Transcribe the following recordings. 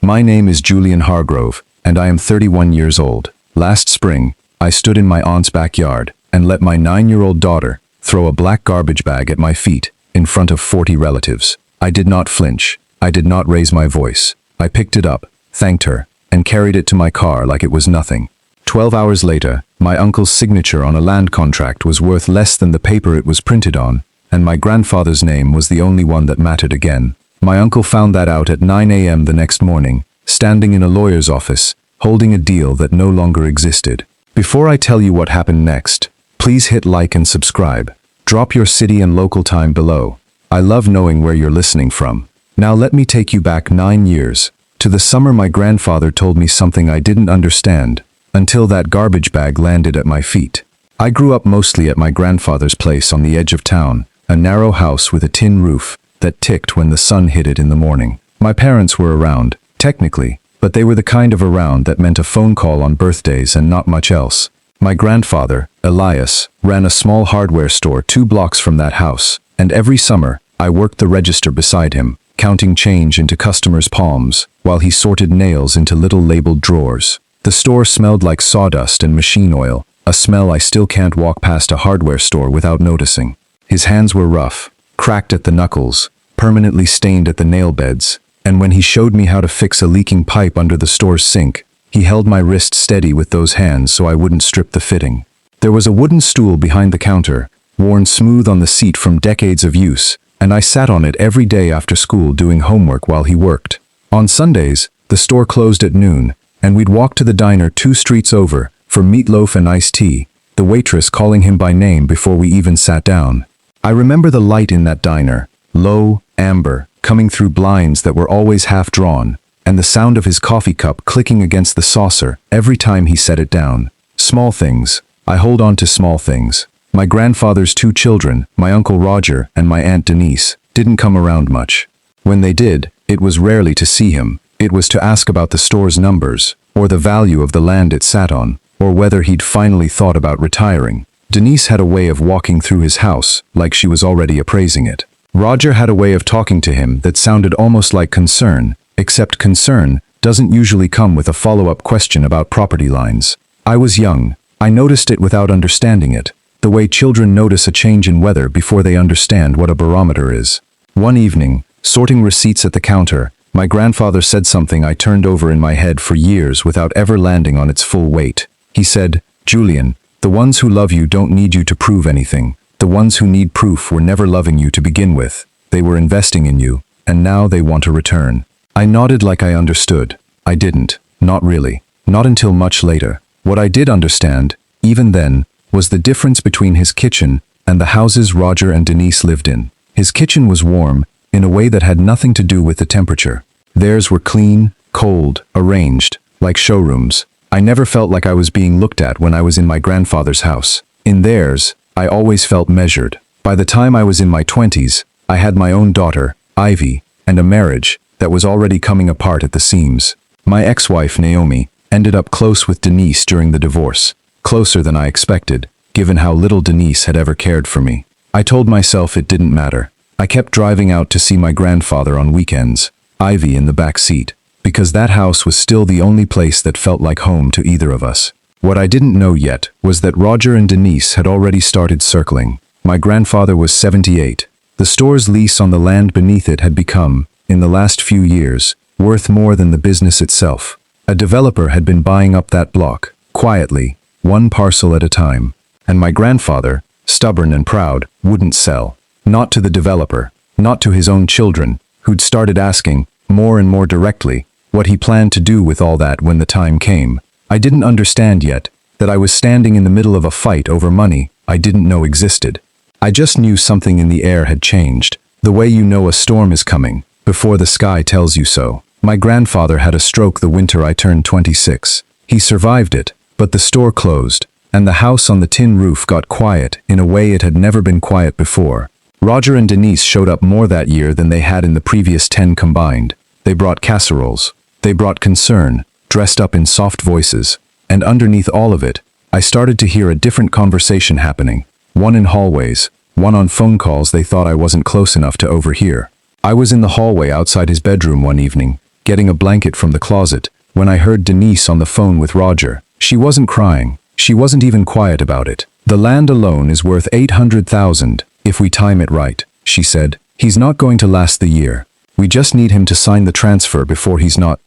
My name is Julian Hargrove, and I am 31 years old. Last spring, I stood in my aunt's backyard and let my 9-year-old daughter throw a black garbage bag at my feet in front of 40 relatives. I did not flinch. I did not raise my voice. I picked it up, thanked her, and carried it to my car like it was nothing. 12 hours later, my uncle's signature on a land contract was worth less than the paper it was printed on, and my grandfather's name was the only one that mattered again. My uncle found that out at 9 a.m. the next morning, standing in a lawyer's office, holding a deal that no longer existed. Before I tell you what happened next, please hit like and subscribe. Drop your city and local time below. I love knowing where you're listening from. Now let me take you back 9 years, to the summer my grandfather told me something I didn't understand, until that garbage bag landed at my feet. I grew up mostly at my grandfather's place on the edge of town, a narrow house with a tin roof that ticked when the sun hit it in the morning. My parents were around, technically, but they were the kind of around that meant a phone call on birthdays and not much else. My grandfather, Elias, ran a small hardware store 2 blocks from that house, and every summer, I worked the register beside him, counting change into customers' palms, while he sorted nails into little labeled drawers. The store smelled like sawdust and machine oil, a smell I still can't walk past a hardware store without noticing. His hands were rough, cracked at the knuckles, permanently stained at the nail beds, and when he showed me how to fix a leaking pipe under the store's sink, he held my wrist steady with those hands so I wouldn't strip the fitting. There was a wooden stool behind the counter, worn smooth on the seat from decades of use, and I sat on it every day after school doing homework while he worked. On Sundays, the store closed at noon, and we'd walk to the diner 2 streets over for meatloaf and iced tea, the waitress calling him by name before we even sat down. I remember the light in that diner, low, amber, coming through blinds that were always half drawn, and the sound of his coffee cup clicking against the saucer every time he set it down. Small things. I hold on to small things. My grandfather's 2 children, my Uncle Roger and my Aunt Denise, didn't come around much. When they did, it was rarely to see him. It was to ask about the store's numbers, or the value of the land it sat on, or whether he'd finally thought about retiring. Denise had a way of walking through his house, like she was already appraising it. Roger had a way of talking to him that sounded almost like concern, except concern doesn't usually come with a follow-up question about property lines. I was young. I noticed it without understanding it, the way children notice a change in weather before they understand what a barometer is. One evening, sorting receipts at the counter, my grandfather said something I turned over in my head for years without ever landing on its full weight. He said, "Julian, the ones who love you don't need you to prove anything. The ones who need proof were never loving you to begin with. They were investing in you, and now they want a return." I nodded like I understood. I didn't. Not really. Not until much later. What I did understand, even then, was the difference between his kitchen and the houses Roger and Denise lived in. His kitchen was warm, in a way that had nothing to do with the temperature. Theirs were clean, cold, arranged, like showrooms. I never felt like I was being looked at when I was in my grandfather's house. In theirs, I always felt measured. By the time I was in my 20s, I had my own daughter, Ivy, and a marriage that was already coming apart at the seams. My ex-wife, Naomi, ended up close with Denise during the divorce, closer than I expected, given how little Denise had ever cared for me. I told myself it didn't matter. I kept driving out to see my grandfather on weekends, Ivy in the back seat, because that house was still the only place that felt like home to either of us. What I didn't know yet was that Roger and Denise had already started circling. My grandfather was 78. The store's lease on the land beneath it had become, in the last few years, worth more than the business itself. A developer had been buying up that block, quietly, one parcel at a time, and my grandfather, stubborn and proud, wouldn't sell. Not to the developer, not to his own children, who'd started asking, more and more directly, what he planned to do with all that when the time came. I didn't understand yet that I was standing in the middle of a fight over money I didn't know existed. I just knew something in the air had changed, the way you know a storm is coming, before the sky tells you so. My grandfather had a stroke the winter I turned 26. He survived it, but the store closed, and the house on the tin roof got quiet in a way it had never been quiet before. Roger and Denise showed up more that year than they had in the previous 10 combined. They brought casseroles. They brought concern, dressed up in soft voices, and underneath all of it, I started to hear a different conversation happening, one in hallways, one on phone calls they thought I wasn't close enough to overhear. I was in the hallway outside his bedroom one evening, getting a blanket from the closet, when I heard Denise on the phone with Roger. She wasn't crying. She wasn't even quiet about it. "The land alone is worth 800,000 if we time it right," she said. "He's not going to last the year. We just need him to sign the transfer before he's not,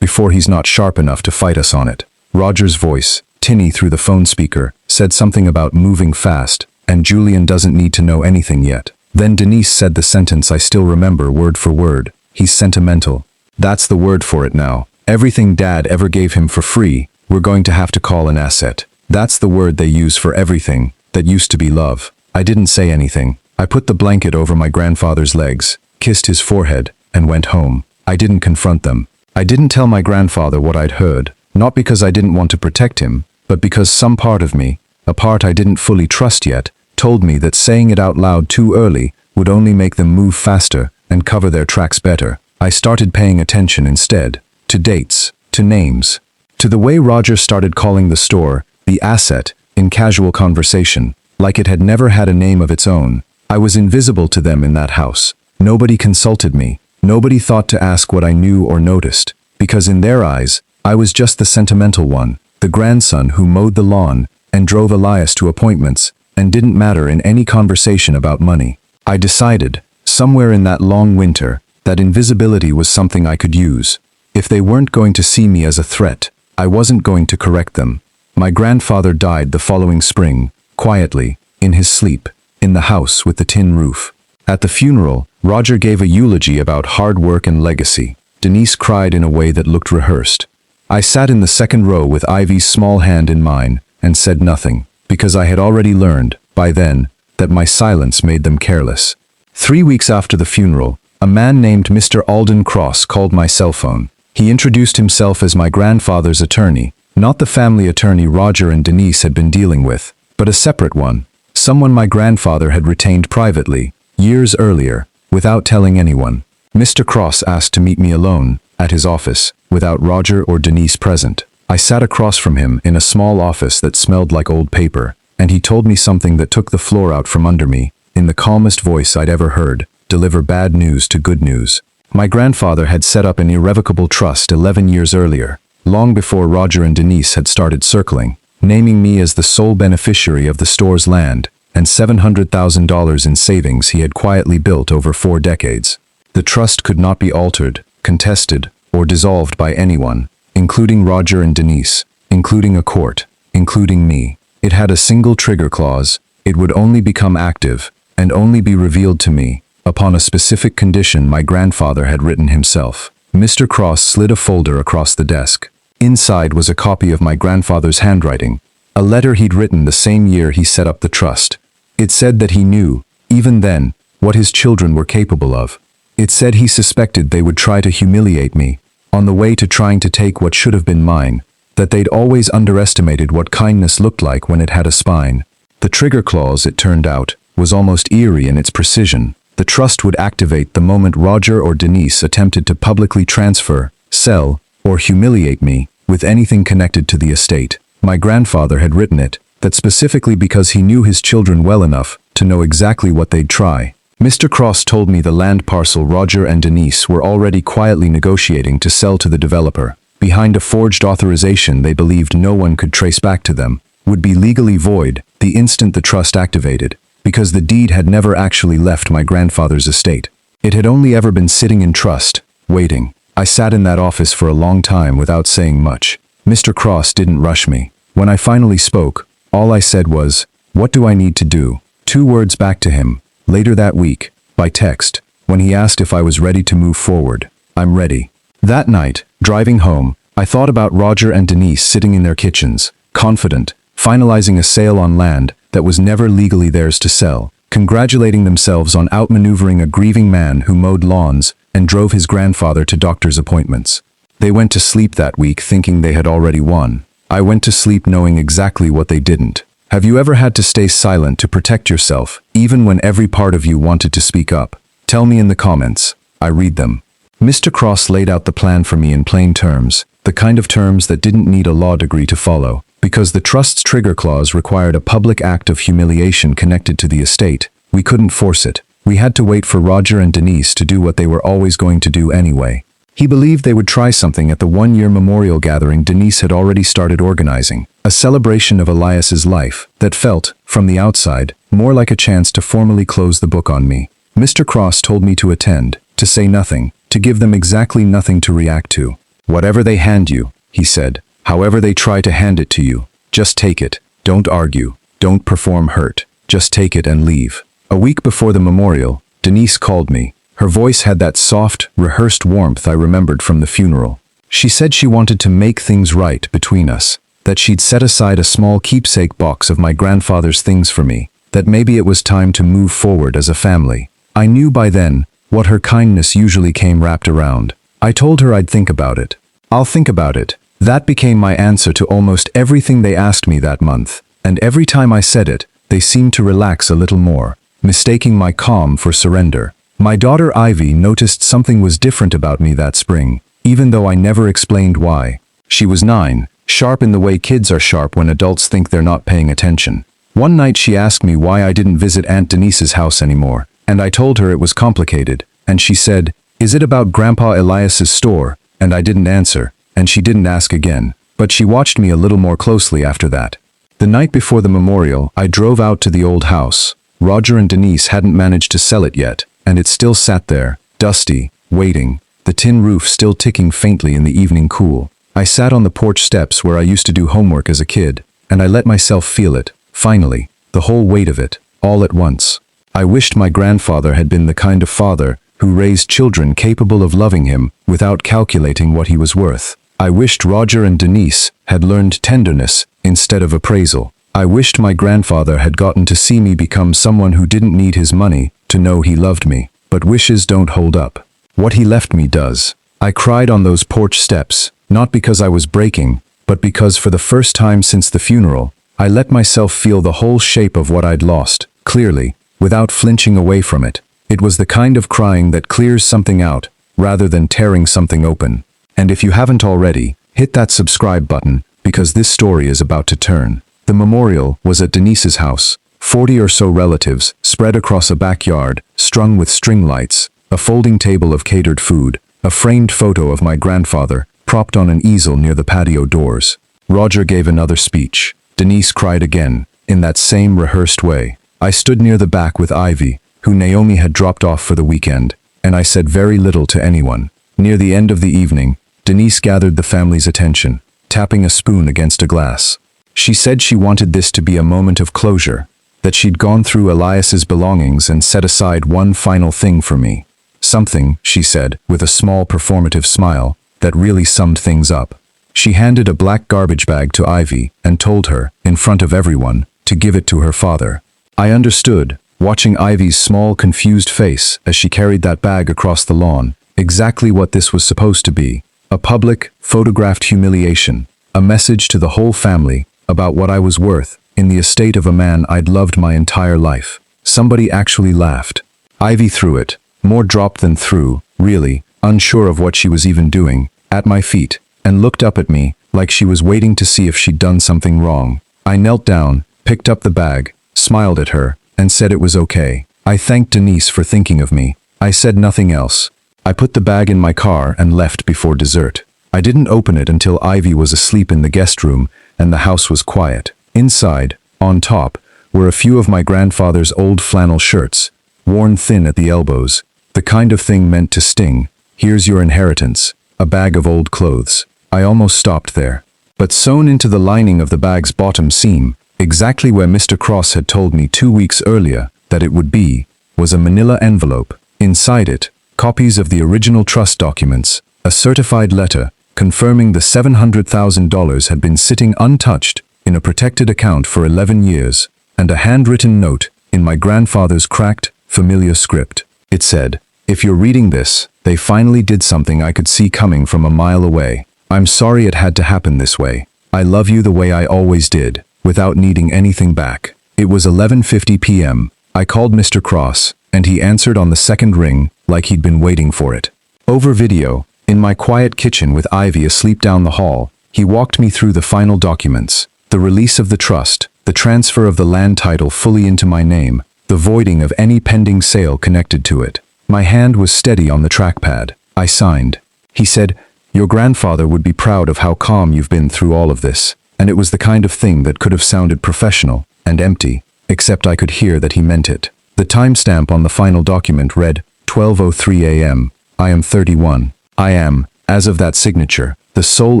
before he's not sharp enough to fight us on it." Roger's voice, tinny through the phone speaker, said something about moving fast, and Julian doesn't need to know anything yet. Then Denise said the sentence I still remember word for word. "He's sentimental. That's the word for it now. Everything Dad ever gave him for free, we're going to have to call an asset. That's the word they use for everything that used to be love." I didn't say anything. I put the blanket over my grandfather's legs, kissed his forehead, and went home. I didn't confront them. I didn't tell my grandfather what I'd heard, not because I didn't want to protect him, but because some part of me, a part I didn't fully trust yet, told me that saying it out loud too early would only make them move faster and cover their tracks better. I started paying attention instead, to dates, to names, to the way Roger started calling the store, the asset, in casual conversation, like it had never had a name of its own. I was invisible to them in that house. Nobody consulted me. Nobody thought to ask what I knew or noticed, because in their eyes, I was just the sentimental one, the grandson who mowed the lawn and drove Elias to appointments, and didn't matter in any conversation about money. I decided, somewhere in that long winter, that invisibility was something I could use. If they weren't going to see me as a threat, I wasn't going to correct them. My grandfather died the following spring, quietly, in his sleep, in the house with the tin roof. At the funeral, Roger gave a eulogy about hard work and legacy. Denise cried in a way that looked rehearsed. I sat in the second row with Ivy's small hand in mine and said nothing, because I had already learned, by then, that my silence made them careless. 3 weeks after the funeral, a man named Mr. Alden Cross called my cell phone. He introduced himself as my grandfather's attorney, not the family attorney Roger and Denise had been dealing with, but a separate one, someone my grandfather had retained privately, years earlier, without telling anyone. Mr. Cross asked to meet me alone, at his office, without Roger or Denise present. I sat across from him in a small office that smelled like old paper, and he told me something that took the floor out from under me, in the calmest voice I'd ever heard, deliver bad news to good news. My grandfather had set up an irrevocable trust 11 years earlier, long before Roger and Denise had started circling, naming me as the sole beneficiary of the store's land, and $700,000 in savings he had quietly built over 4 decades. The trust could not be altered, contested, or dissolved by anyone, including Roger and Denise, including a court, including me. It had a single trigger clause. It would only become active, and only be revealed to me, upon a specific condition my grandfather had written himself. Mr. Cross slid a folder across the desk. Inside was a copy of my grandfather's handwriting, a letter he'd written the same year he set up the trust. It said that he knew, even then, what his children were capable of. It said he suspected they would try to humiliate me, on the way to trying to take what should have been mine, that they'd always underestimated what kindness looked like when it had a spine. The trigger clause, it turned out, was almost eerie in its precision. The trust would activate the moment Roger or Denise attempted to publicly transfer, sell, or humiliate me with anything connected to the estate. My grandfather had written it, that specifically because he knew his children well enough to know exactly what they'd try. Mr. Cross told me the land parcel Roger and Denise were already quietly negotiating to sell to the developer, behind a forged authorization they believed no one could trace back to them, would be legally void the instant the trust activated, because the deed had never actually left my grandfather's estate. It had only ever been sitting in trust, waiting. I sat in that office for a long time without saying much. Mr. Cross didn't rush me. When I finally spoke, all I said was, "What do I need to do?" 2 words back to him, later that week, by text, when he asked if I was ready to move forward. "I'm ready." That night, driving home, I thought about Roger and Denise sitting in their kitchens, confident, finalizing a sale on land that was never legally theirs to sell, congratulating themselves on outmaneuvering a grieving man who mowed lawns and drove his grandfather to doctor's appointments. They went to sleep that week thinking they had already won. I went to sleep knowing exactly what they didn't. Have you ever had to stay silent to protect yourself, even when every part of you wanted to speak up? Tell me in the comments. I read them. Mr. Cross laid out the plan for me in plain terms, the kind of terms that didn't need a law degree to follow. Because the trust's trigger clause required a public act of humiliation connected to the estate, we couldn't force it. We had to wait for Roger and Denise to do what they were always going to do anyway. He believed they would try something at the one-year memorial gathering Denise had already started organizing, a celebration of Elias's life that felt, from the outside, more like a chance to formally close the book on me. Mr. Cross told me to attend, to say nothing, to give them exactly nothing to react to. Whatever they hand you, he said, however they try to hand it to you, just take it, don't argue, don't perform hurt, just take it and leave. A week before the memorial, Denise called me. Her voice had that soft, rehearsed warmth I remembered from the funeral. She said she wanted to make things right between us, that she'd set aside a small keepsake box of my grandfather's things for me, that maybe it was time to move forward as a family. I knew by then what her kindness usually came wrapped around. I told her I'd think about it. I'll think about it. That became my answer to almost everything they asked me that month, and every time I said it, they seemed to relax a little more, mistaking my calm for surrender. My daughter Ivy noticed something was different about me that spring, even though I never explained why. She was 9, sharp in the way kids are sharp when adults think they're not paying attention. One night she asked me why I didn't visit Aunt Denise's house anymore, and I told her it was complicated, and she said, "Is it about Grandpa Elias's store?" And I didn't answer, and she didn't ask again, but she watched me a little more closely after that. The night before the memorial, I drove out to the old house. Roger and Denise hadn't managed to sell it yet, and it still sat there, dusty, waiting, the tin roof still ticking faintly in the evening cool. I sat on the porch steps where I used to do homework as a kid, and I let myself feel it, finally, the whole weight of it, all at once. I wished my grandfather had been the kind of father who raised children capable of loving him without calculating what he was worth. I wished Roger and Denise had learned tenderness instead of appraisal. I wished my grandfather had gotten to see me become someone who didn't need his money to know he loved me. But wishes don't hold up. What he left me does. I cried on those porch steps, not because I was breaking, but because for the first time since the funeral, I let myself feel the whole shape of what I'd lost, clearly, without flinching away from it. It was the kind of crying that clears something out, rather than tearing something open. And if you haven't already, hit that subscribe button, because this story is about to turn. The memorial was at Denise's house. 40 or so relatives, spread across a backyard, strung with string lights, a folding table of catered food, a framed photo of my grandfather, propped on an easel near the patio doors. Roger gave another speech. Denise cried again, in that same rehearsed way. I stood near the back with Ivy, who Naomi had dropped off for the weekend, and I said very little to anyone. Near the end of the evening, Denise gathered the family's attention, tapping a spoon against a glass. She said she wanted this to be a moment of closure, that she'd gone through Elias's belongings and set aside one final thing for me. Something, she said, with a small performative smile, that really summed things up. She handed a black garbage bag to Ivy and told her, in front of everyone, to give it to her father. I understood, watching Ivy's small, confused face as she carried that bag across the lawn, exactly what this was supposed to be. A public, photographed humiliation. A message to the whole family about what I was worth in the estate of a man I'd loved my entire life. Somebody actually laughed. Ivy threw it, more dropped than threw, really, unsure of what she was even doing, at my feet, and looked up at me like she was waiting to see if she'd done something wrong. I knelt down, picked up the bag, smiled at her, and said it was okay. I thanked Denise for thinking of me. I said nothing else. I put the bag in my car and left before dessert. I didn't open it until Ivy was asleep in the guest room and the house was quiet. Inside, on top, were a few of my grandfather's old flannel shirts, worn thin at the elbows, the kind of thing meant to sting. Here's your inheritance, a bag of old clothes. I almost stopped there. But sewn into the lining of the bag's bottom seam, exactly where Mr. Cross had told me 2 weeks earlier that it would be, was a manila envelope. Inside it, copies of the original trust documents, a certified letter confirming the $700,000 had been sitting untouched in a protected account for 11 years, and a handwritten note in my grandfather's cracked, familiar script. It said, "If you're reading this, they finally did something I could see coming from a mile away. I'm sorry it had to happen this way. I love you the way I always did, without needing anything back." It was 11:50 p.m. I called Mr. Cross, and he answered on the second ring like he'd been waiting for it. Over video, in my quiet kitchen with Ivy asleep down the hall, he walked me through the final documents, the release of the trust, the transfer of the land title fully into my name, the voiding of any pending sale connected to it. My hand was steady on the trackpad. I signed. He said, "Your grandfather would be proud of how calm you've been through all of this." And it was the kind of thing that could have sounded professional and empty, except I could hear that he meant it. The timestamp on the final document read, 12:03 a.m. I am 31. I am, as of that signature, the sole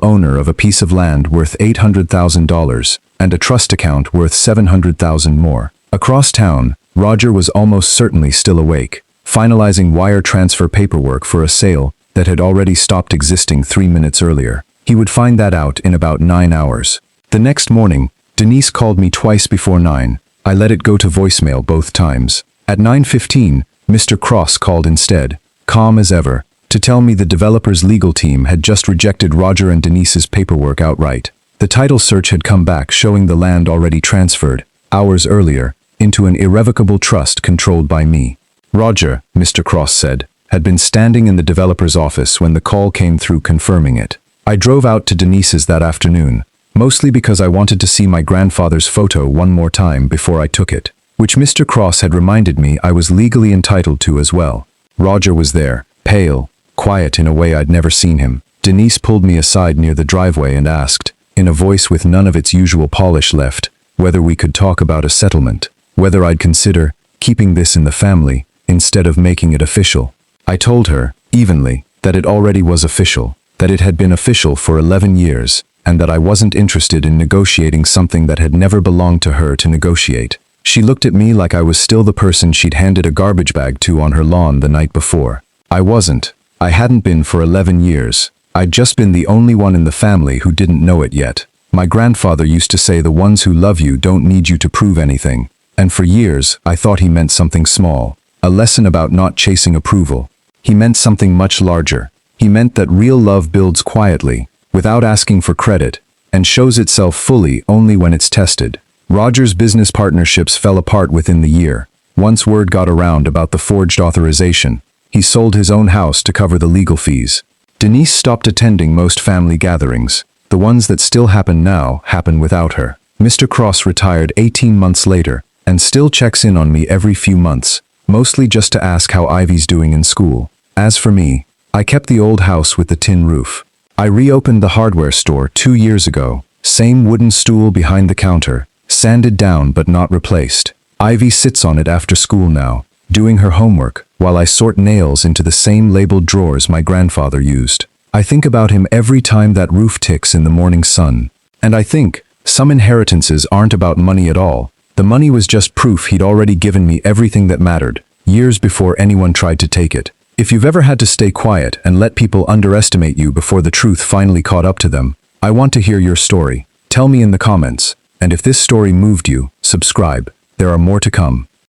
owner of a piece of land worth $800,000 and a trust account worth $700,000 more. Across town, Roger was almost certainly still awake, finalizing wire transfer paperwork for a sale that had already stopped existing 3 minutes earlier. He would find that out in about 9 hours. The next morning, Denise called me twice before 9. I let it go to voicemail both times. At 9:15, Mr. Cross called instead, calm as ever, to tell me the developer's legal team had just rejected Roger and Denise's paperwork outright. The title search had come back showing the land already transferred, hours earlier, into an irrevocable trust controlled by me. Roger, Mr. Cross said, had been standing in the developer's office when the call came through confirming it. I drove out to Denise's that afternoon, mostly because I wanted to see my grandfather's photo one more time before I took it, which Mr. Cross had reminded me I was legally entitled to as well. Roger was there, pale, quiet in a way I'd never seen him. Denise pulled me aside near the driveway and asked, in a voice with none of its usual polish left, whether we could talk about a settlement, whether I'd consider keeping this in the family instead of making it official. I told her, evenly, that it already was official, that it had been official for 11 years, and that I wasn't interested in negotiating something that had never belonged to her to negotiate. She looked at me like I was still the person she'd handed a garbage bag to on her lawn the night before. I wasn't. I hadn't been for 11 years. I'd just been the only one in the family who didn't know it yet. My grandfather used to say the ones who love you don't need you to prove anything. And for years, I thought he meant something small. A lesson about not chasing approval. He meant something much larger. He meant that real love builds quietly, without asking for credit, and shows itself fully only when it's tested. Roger's business partnerships fell apart within the year. Once word got around about the forged authorization, he sold his own house to cover the legal fees. Denise stopped attending most family gatherings. The ones that still happen now happen without her. Mr. Cross retired 18 months later, and still checks in on me every few months, mostly just to ask how Ivy's doing in school. As for me, I kept the old house with the tin roof. I reopened the hardware store 2 years ago, same wooden stool behind the counter, sanded down but not replaced. Ivy sits on it after school now, doing her homework, while I sort nails into the same labeled drawers my grandfather used. I think about him every time that roof ticks in the morning sun. And I think, some inheritances aren't about money at all. The money was just proof he'd already given me everything that mattered, years before anyone tried to take it. If you've ever had to stay quiet and let people underestimate you before the truth finally caught up to them, I want to hear your story. Tell me in the comments. And if this story moved you, subscribe. There are more to come.